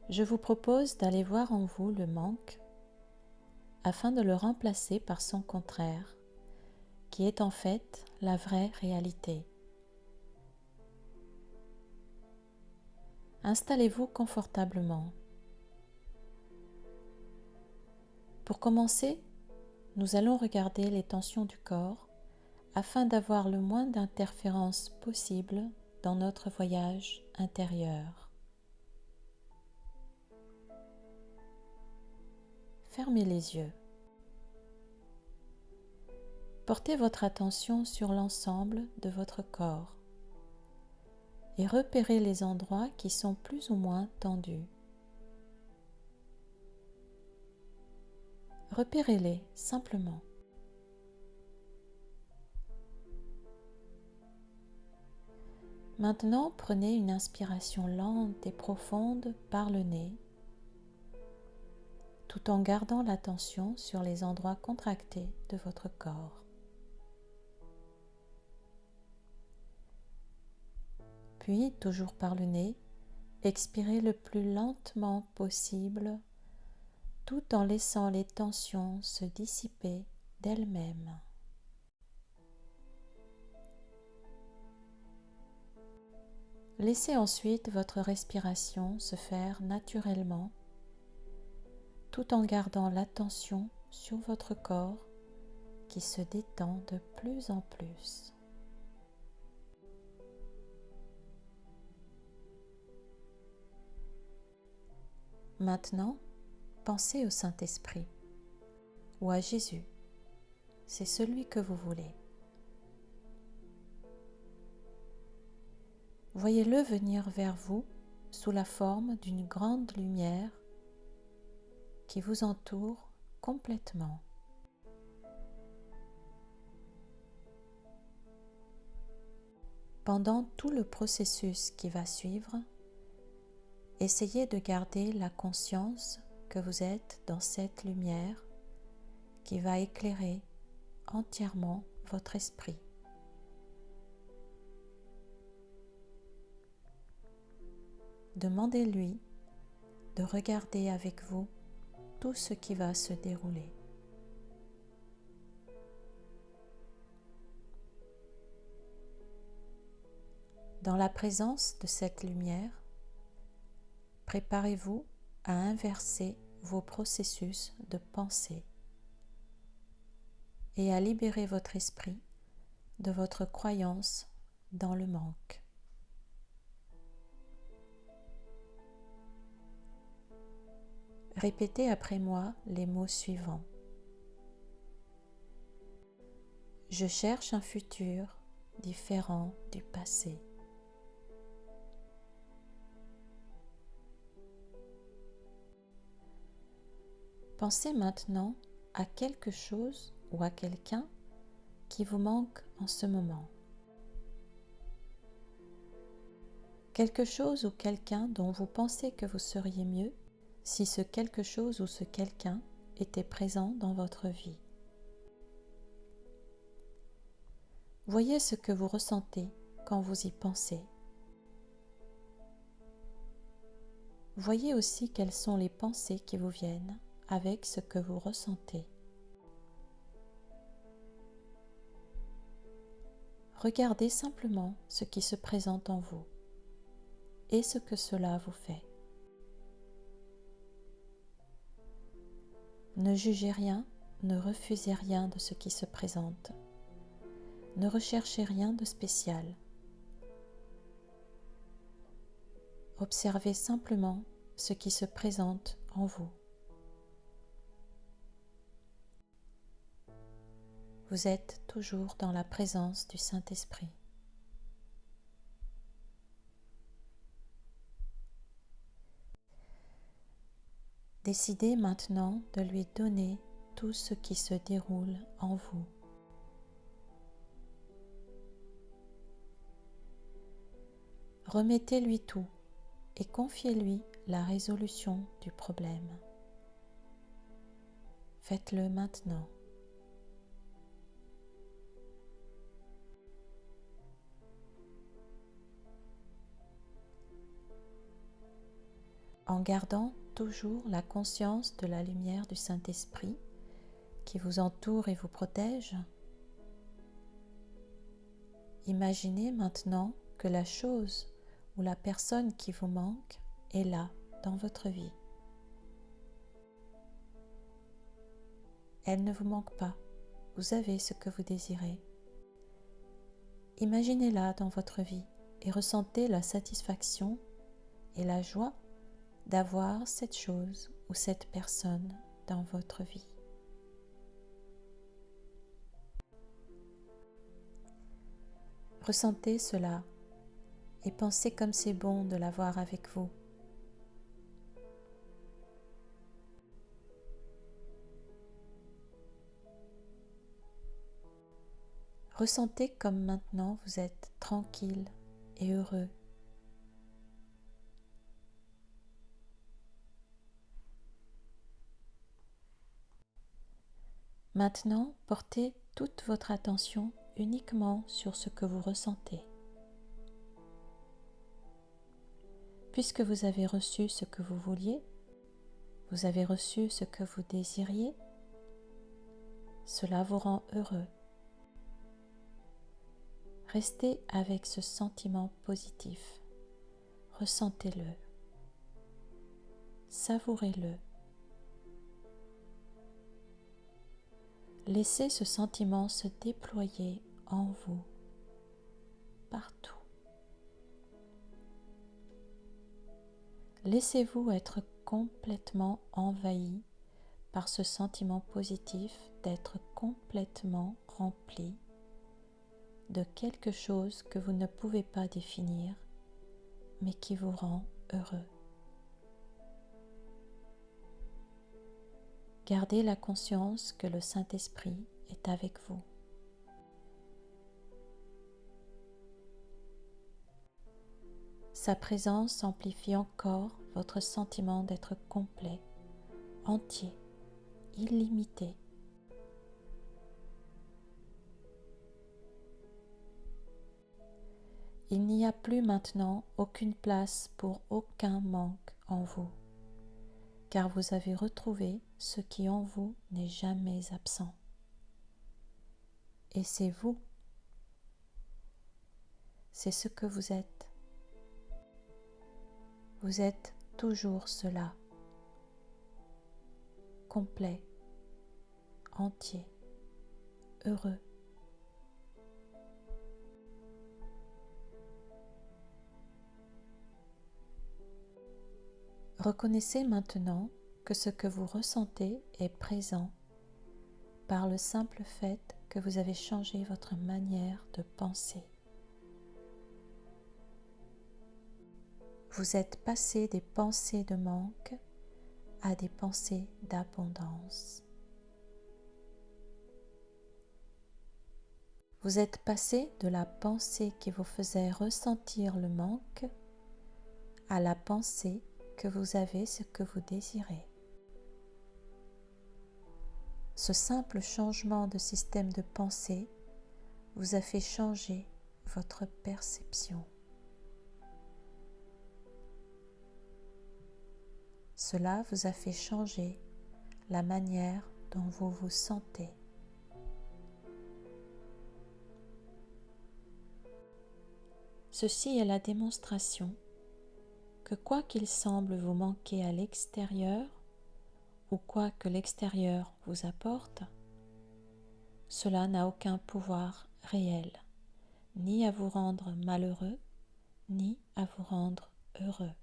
je vous propose d'aller voir en vous le manque afin de le remplacer par son contraire, qui est en fait la vraie réalité. Installez-vous confortablement. Pour commencer, nous allons regarder les tensions du corps afin d'avoir le moins d'interférences possible dans notre voyage intérieur. Fermez les yeux. Portez votre attention sur l'ensemble de votre corps et repérez les endroits qui sont plus ou moins tendus. Repérez-les simplement. Maintenant, prenez une inspiration lente et profonde par le nez, tout en gardant l'attention sur les endroits contractés de votre corps. Puis, toujours par le nez, expirez le plus lentement possible, tout en laissant les tensions se dissiper d'elles-mêmes. Laissez ensuite votre respiration se faire naturellement, tout en gardant l'attention sur votre corps qui se détend de plus en plus. Maintenant, pensez au Saint-Esprit ou à Jésus, c'est celui que vous voulez. Voyez-le venir vers vous sous la forme d'une grande lumière qui vous entoure complètement. Pendant tout le processus qui va suivre, essayez de garder la conscience que vous êtes dans cette lumière qui va éclairer entièrement votre esprit. Demandez-lui de regarder avec vous tout ce qui va se dérouler. Dans la présence de cette lumière, préparez-vous à inverser vos processus de pensée et à libérer votre esprit de votre croyance dans le manque. Répétez après moi les mots suivants. Je cherche un futur différent du passé. Pensez maintenant à quelque chose ou à quelqu'un qui vous manque en ce moment. Quelque chose ou quelqu'un dont vous pensez que vous seriez mieux si ce quelque chose ou ce quelqu'un était présent dans votre vie. Voyez ce que vous ressentez quand vous y pensez. Voyez aussi quelles sont les pensées qui vous viennent avec ce que vous ressentez. Regardez simplement ce qui se présente en vous et ce que cela vous fait. Ne jugez rien, ne refusez rien de ce qui se présente. Ne recherchez rien de spécial. Observez simplement ce qui se présente en vous. Vous êtes toujours dans la présence du Saint-Esprit. Décidez maintenant de lui donner tout ce qui se déroule en vous. Remettez-lui tout et confiez-lui la résolution du problème. Faites-le maintenant. en gardant toujours la conscience de la lumière du Saint-Esprit qui vous entoure et vous protège. Imaginez maintenant que la chose ou la personne qui vous manque est là dans votre vie. Elle ne vous manque pas, vous avez ce que vous désirez. Imaginez-la dans votre vie et ressentez la satisfaction et la joie d'avoir cette chose ou cette personne dans votre vie. Ressentez cela et pensez comme c'est bon de l'avoir avec vous. Ressentez comme maintenant vous êtes tranquille et heureux. Maintenant, portez toute votre attention uniquement sur ce que vous ressentez. Puisque vous avez reçu ce que vous vouliez, vous avez reçu ce que vous désiriez, cela vous rend heureux. Restez avec ce sentiment positif. Ressentez-le. Savourez-le. Laissez ce sentiment se déployer en vous, partout. Laissez-vous être complètement envahi par ce sentiment positif d'être complètement rempli de quelque chose que vous ne pouvez pas définir, mais qui vous rend heureux. Gardez la conscience que le Saint-Esprit est avec vous. Sa présence amplifie encore votre sentiment d'être complet, entier, illimité. Il n'y a plus maintenant aucune place pour aucun manque en vous, car vous avez retrouvé ce qui en vous n'est jamais absent. Et c'est vous. C'est ce que vous êtes. Vous êtes toujours cela, complet, entier, heureux. Reconnaissez maintenant que ce que vous ressentez est présent par le simple fait que vous avez changé votre manière de penser. Vous êtes passé des pensées de manque à des pensées d'abondance. Vous êtes passé de la pensée qui vous faisait ressentir le manque à la pensée que vous avez ce que vous désirez. Ce simple changement de système de pensée vous a fait changer votre perception. Cela vous a fait changer la manière dont vous vous sentez. Ceci est la démonstration que quoi qu'il semble vous manquer à l'extérieur ou quoi que l'extérieur vous apporte, cela n'a aucun pouvoir réel, ni à vous rendre malheureux, ni à vous rendre heureux.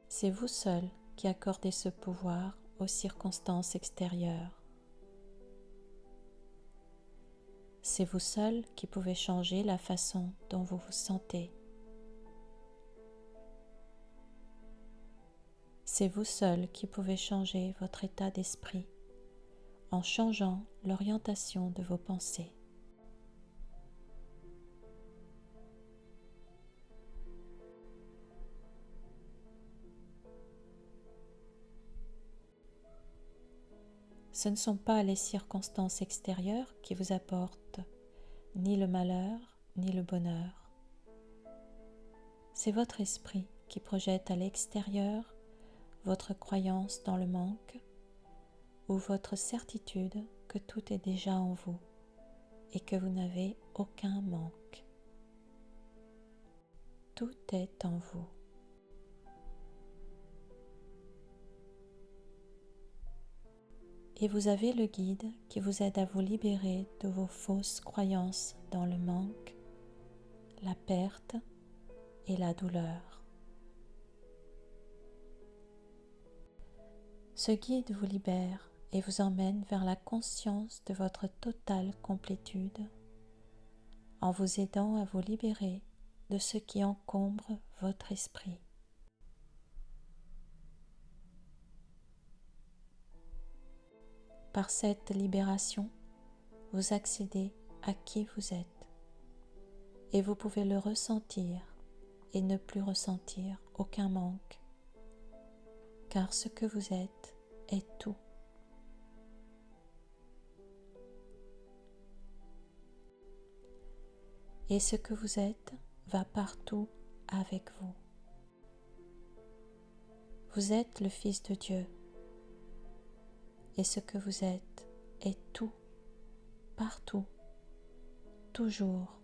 C'est vous seul qui accordez ce pouvoir aux circonstances extérieures. C'est vous seul qui pouvez changer la façon dont vous vous sentez. C'est vous seul qui pouvez changer votre état d'esprit en changeant l'orientation de vos pensées. Ce ne sont pas les circonstances extérieures qui vous apportent ni le malheur ni le bonheur. c'est votre esprit qui projette à l'extérieur votre croyance dans le manque ou votre certitude que tout est déjà en vous et que vous n'avez aucun manque. Tout est en vous. Et vous avez le guide qui vous aide à vous libérer de vos fausses croyances dans le manque, la perte et la douleur. Ce guide vous libère et vous emmène vers la conscience de votre totale complétude en vous aidant à vous libérer de ce qui encombre votre esprit. Par cette libération, vous accédez à qui vous êtes et vous pouvez le ressentir et ne plus ressentir aucun manque, car ce que vous êtes est tout. Et ce que vous êtes va partout avec vous. Vous êtes le Fils de Dieu. Et ce que vous êtes est tout, partout, toujours.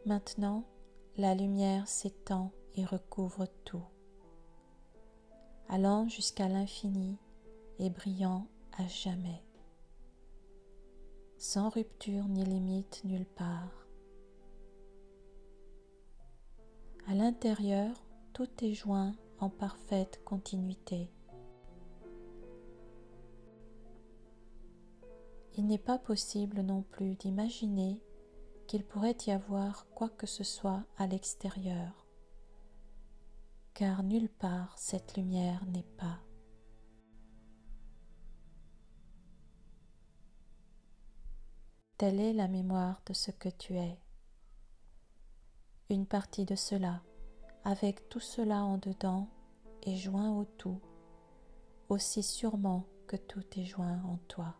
Maintenant, la lumière s'étend et recouvre tout, allant jusqu'à l'infini et brillant à jamais, sans rupture ni limite nulle part. À l'intérieur, tout est joint en parfaite continuité. Il n'est pas possible non plus d'imaginer qu'il pourrait y avoir quoi que ce soit à l'extérieur, car nulle part cette lumière n'est pas. Telle est la mémoire de ce que tu es. Une partie de cela, avec tout cela en dedans, est joint au tout, aussi sûrement que tout est joint en toi.